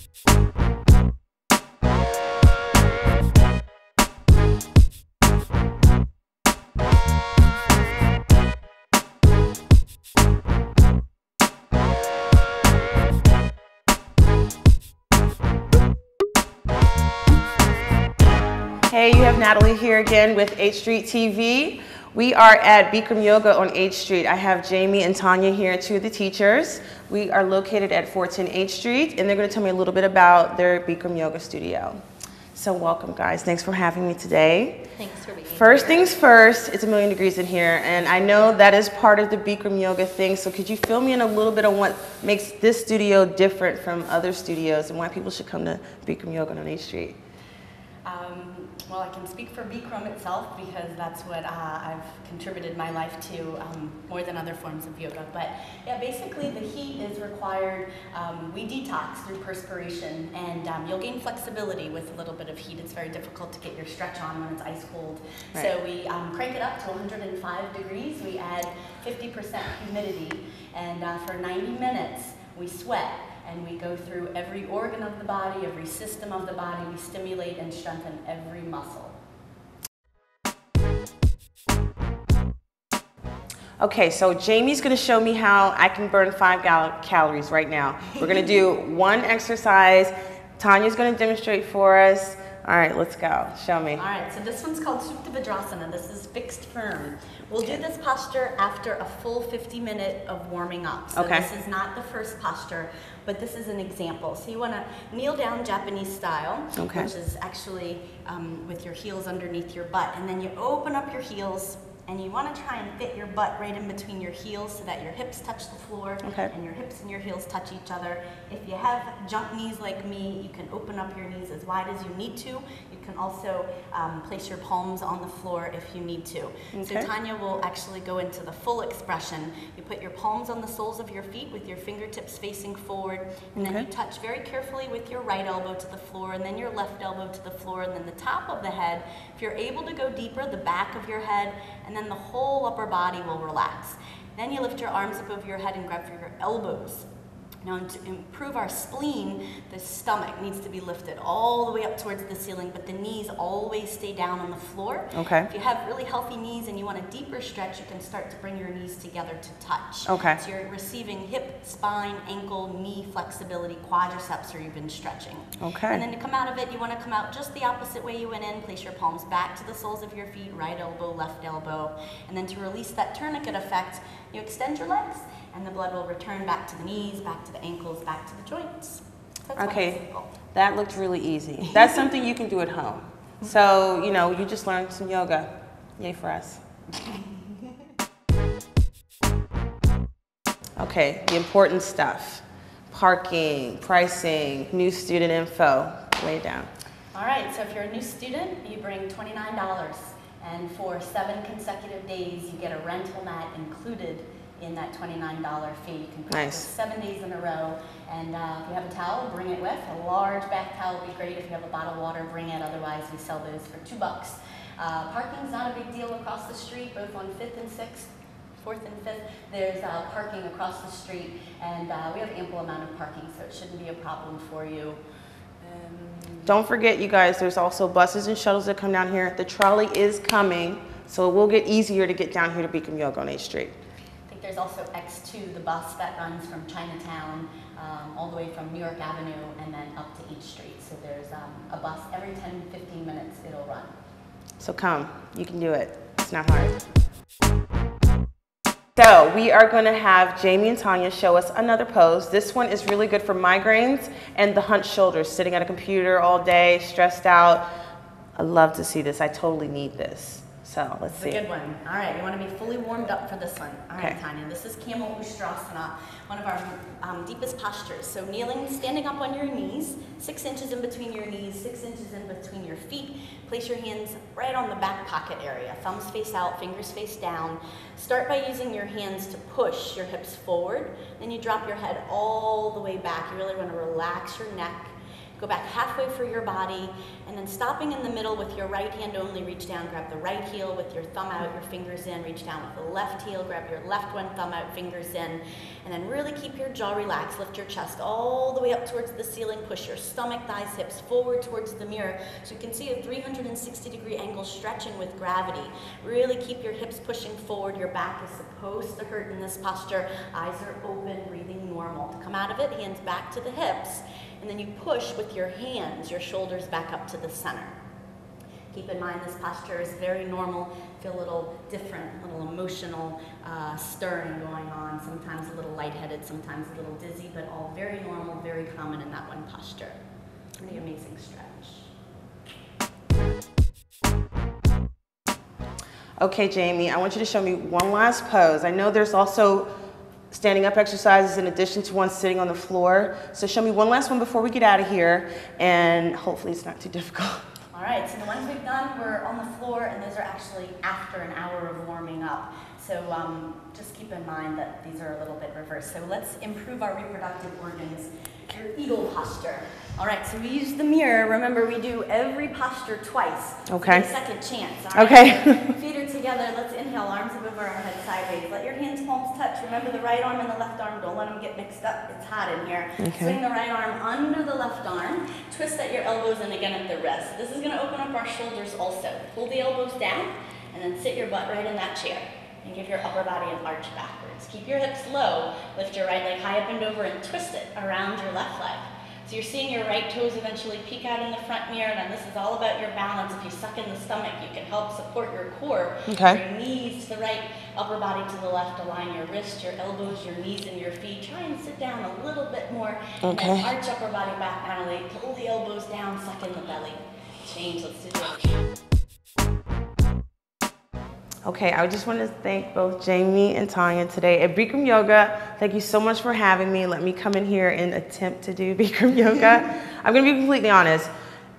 Hey, you have Natalie here again with H Street TV. We are at Bikram Yoga on H Street. I have Jamie and Tanya here, two of the teachers. We are located at 410 H Street, and they're going to tell me a little bit about their Bikram Yoga studio. So welcome, guys. Thanks for having me today. Thanks for being here. First things first, it's 1,000,000 degrees in here, and I know that is part of the Bikram Yoga thing, so could you fill me in a little bit on what makes this studio different from other studios and why people should come to Bikram Yoga on H Street? Well, I can speak for Bikram itself because that's what I've contributed my life to more than other forms of yoga. But yeah, basically the heat is required. We detox through perspiration, and you'll gain flexibility with a little bit of heat. It's very difficult to get your stretch on when it's ice cold. Right. So we crank it up to 105 degrees. We add 50% humidity, and for 90 minutes we sweat. And we go through every organ of the body, every system of the body. We stimulate and strengthen every muscle. Okay, so Jamie's going to show me how I can burn 5 calories right now. We're going to do one exercise. Tanya's going to demonstrate for us. All right, let's go. Show me. All right, so this one's called Supta Vajrasana. This is fixed firm. We'll do this posture after a full 50-minute of warming up. So this is not the first posture, but this is an example. So you want to kneel down Japanese style, which is actually with your heels underneath your butt. And then you open up your heels, and you want to try and fit your butt right in between your heels so that your hips touch the floor and your hips and your heels touch each other. If you have junk knees like me, you can open up your knees as wide as you need to. You can also place your palms on the floor if you need to. So Tanya will actually go into the full expression. You put your palms on the soles of your feet with your fingertips facing forward, and then you touch very carefully with your right elbow to the floor, and then your left elbow to the floor, and then the top of the head. If you're able to go deeper, the back of your head, and then the whole upper body will relax. Then you lift your arms up over your head and grab for your elbows. Now, to improve our spleen, the stomach needs to be lifted all the way up towards the ceiling, but the knees always stay down on the floor. If you have really healthy knees and you want a deeper stretch, you can start to bring your knees together to touch. So you're receiving hip, spine, ankle, knee flexibility, quadriceps, or you've been stretching. And then to come out of it, you want to come out just the opposite way you went in. Place your palms back to the soles of your feet, right elbow, left elbow. And then to release that tourniquet effect, you extend your legs, and the blood will return back to the knees, back to the ankles, back to the joints. That's that looked really easy. That's something you can do at home. So, you know, you just learned some yoga. Yay for us. Okay, the important stuff. Parking, pricing, new student info. Lay it down. All right, so if you're a new student, you bring $29. And for 7 consecutive days, you get a rental mat included in that $29 fee. You can practice 7 days in a row. And if you have a towel, bring it with. A large bath towel would be great. If you have a bottle of water, bring it. Otherwise, we sell those for $2. Parking's not a big deal across the street, both on 5th and 6th. 4th and 5th, there's parking across the street, and we have ample amount of parking, so it shouldn't be a problem for you. Don't forget, you guys, there's also buses and shuttles that come down here. The trolley is coming, so it will get easier to get down here to Bikram Yoga on H Street. I think there's also X2, the bus that runs from Chinatown all the way from New York Avenue and then up to H Street. So there's a bus every 10-15 minutes it'll run. So come, you can do it. It's not hard. So we are going to have Jamie and Tanya show us another pose. This one is really good for migraines and the hunched shoulders, sitting at a computer all day, stressed out. I love to see this. I totally need this. So let's see. It's a good one. All right, you want to be fully warmed up for this one. All right, Tanya, this is Camel Ustrasana, one of our deepest postures. So kneeling, standing up on your knees, 6 inches in between your knees, 6 inches in between your feet. Place your hands right on the back pocket area. Thumbs face out, fingers face down. Start by using your hands to push your hips forward. Then you drop your head all the way back. You really want to relax your neck. Go back halfway for your body, and then stopping in the middle with your right hand only, reach down, grab the right heel with your thumb out, your fingers in, reach down with the left heel, grab your left one, thumb out, fingers in, and then really keep your jaw relaxed, lift your chest all the way up towards the ceiling, push your stomach, thighs, hips forward towards the mirror, so you can see a 360-degree angle stretching with gravity. Really keep your hips pushing forward, your back is supposed to hurt in this posture, eyes are open, breathing normal. To come out of it, hands back to the hips, and then you push with your hands, your shoulders back up to the center. Keep in mind this posture is very normal. Feel a little different, a little emotional stirring going on, sometimes a little lightheaded, sometimes a little dizzy, but all very normal, very common in that one posture. Pretty amazing stretch. Okay, Jamie, I want you to show me one last pose. I know there's also standing up exercises in addition to one sitting on the floor. So show me one last one before we get out of here, and hopefully it's not too difficult. All right, so the ones we've done were on the floor, and those are actually after an hour of warming up. So just keep in mind that these are a little bit reversed. So let's improve our reproductive organs. Your eagle posture. All right, so we use the mirror. Remember, we do every posture twice. Okay. So second chance. All right? Okay. Feet are together. Let's inhale, arms above our head, sideways. Let your hands, palms touch. Remember the right arm and the left arm. Don't let them get mixed up. It's hot in here. Okay. Swing the right arm under the left arm. Twist at your elbows and again at the wrist. This is going to open up our shoulders also. Pull the elbows down and then sit your butt right in that chair. And give your upper body an arch backwards. Keep your hips low. Lift your right leg high up and over and twist it around your left leg. So you're seeing your right toes eventually peek out in the front mirror, and this is all about your balance. If you suck in the stomach, you can help support your core. Okay. Your knees to the right, upper body to the left. Align your wrists, your elbows, your knees, and your feet. Try and sit down a little bit more. Okay. And then arch upper body back, finally. Pull the elbows down, suck in the belly. Change. Let's do this. Okay, I just want to thank both Jamie and Tanya today at Bikram Yoga. Thank you so much for having me. Let me come in here and attempt to do Bikram Yoga. I'm going to be completely honest.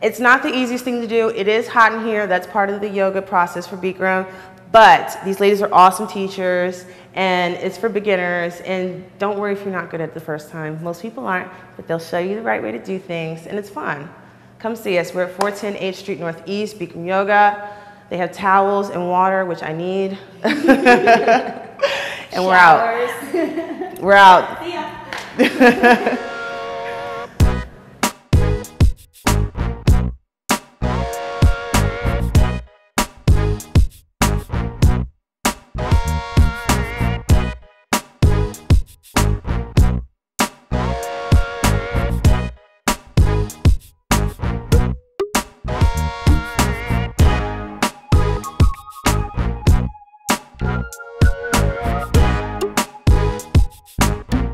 It's not the easiest thing to do. It is hot in here. That's part of the yoga process for Bikram. But these ladies are awesome teachers, and it's for beginners. And don't worry if you're not good at it the first time. Most people aren't, but they'll show you the right way to do things, and it's fun. Come see us. We're at 410 8th Street Northeast, Bikram Yoga. They have towels and water, which I need. And we're out. Showers. We're out. See ya.